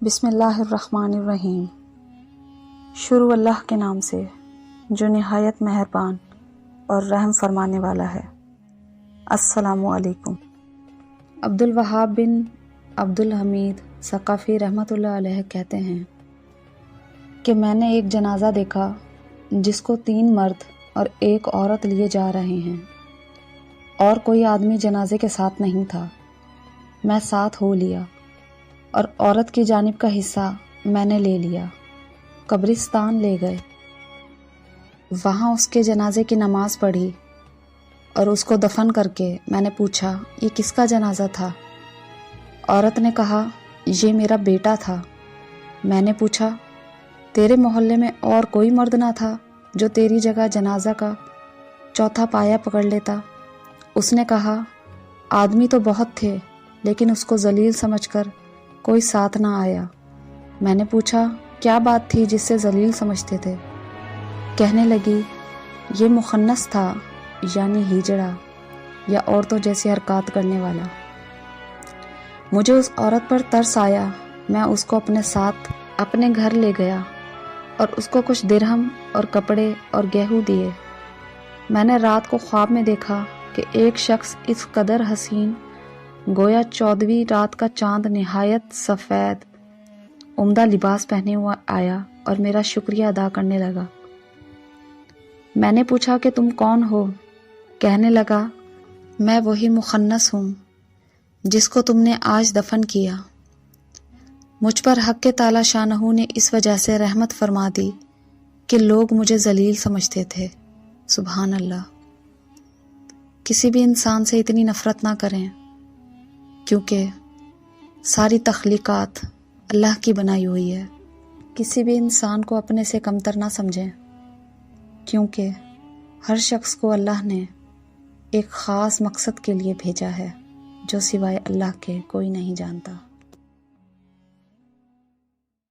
بسم اللہ الرحمن الرحیم۔ شروع اللہ کے نام سے جو نہایت مہربان اور رحم فرمانے والا ہے۔ السلام علیکم۔ عبدالوہاب بن عبدالحمید ثقفی رحمۃ اللہ علیہ کہتے ہیں کہ میں نے ایک جنازہ دیکھا جس کو 3 مرد اور 1 عورت لیے جا رہے ہیں، اور کوئی آدمی جنازے کے ساتھ نہیں تھا۔ میں ساتھ ہو لیا اور عورت کی جانب کا حصہ میں نے لے لیا۔ قبرستان لے گئے، وہاں اس کے جنازے کی نماز پڑھی اور اس کو دفن کر کے میں نے پوچھا یہ کس کا جنازہ تھا؟ عورت نے کہا یہ میرا بیٹا تھا۔ میں نے پوچھا تیرے محلے میں اور کوئی مرد نہ تھا جو تیری جگہ جنازہ کا چوتھا پایا پکڑ لیتا؟ اس نے کہا آدمی تو بہت تھے لیکن اس کو ذلیل سمجھ کر کوئی ساتھ نہ آیا۔ میں نے پوچھا کیا بات تھی جس سے ذلیل سمجھتے تھے؟ کہنے لگی یہ مخنث تھا، یعنی ہیجڑا یا عورتوں جیسی حرکات کرنے والا۔ مجھے اس عورت پر ترس آیا۔ میں اس کو اپنے ساتھ اپنے گھر لے گیا اور اس کو کچھ درہم اور کپڑے اور گیہوں دیے۔ میں نے رات کو خواب میں دیکھا کہ ایک شخص اس قدر حسین گویا 14ویں رات کا چاند نہایت سفید عمدہ لباس پہنے ہوا آیا اور میرا شکریہ ادا کرنے لگا۔ میں نے پوچھا کہ تم کون ہو؟ کہنے لگا میں وہی مخنث ہوں جس کو تم نے آج دفن کیا۔ مجھ پر حق کے تعالی شانہ نے اس وجہ سے رحمت فرما دی کہ لوگ مجھے ذلیل سمجھتے تھے۔ سبحان اللہ۔ کسی بھی انسان سے اتنی نفرت نہ کریں، کیونکہ ساری تخلیقات اللہ کی بنائی ہوئی ہے۔ کسی بھی انسان کو اپنے سے کمتر نہ سمجھیں، کیونکہ ہر شخص کو اللہ نے ایک خاص مقصد کے لیے بھیجا ہے جو سوائے اللہ کے کوئی نہیں جانتا۔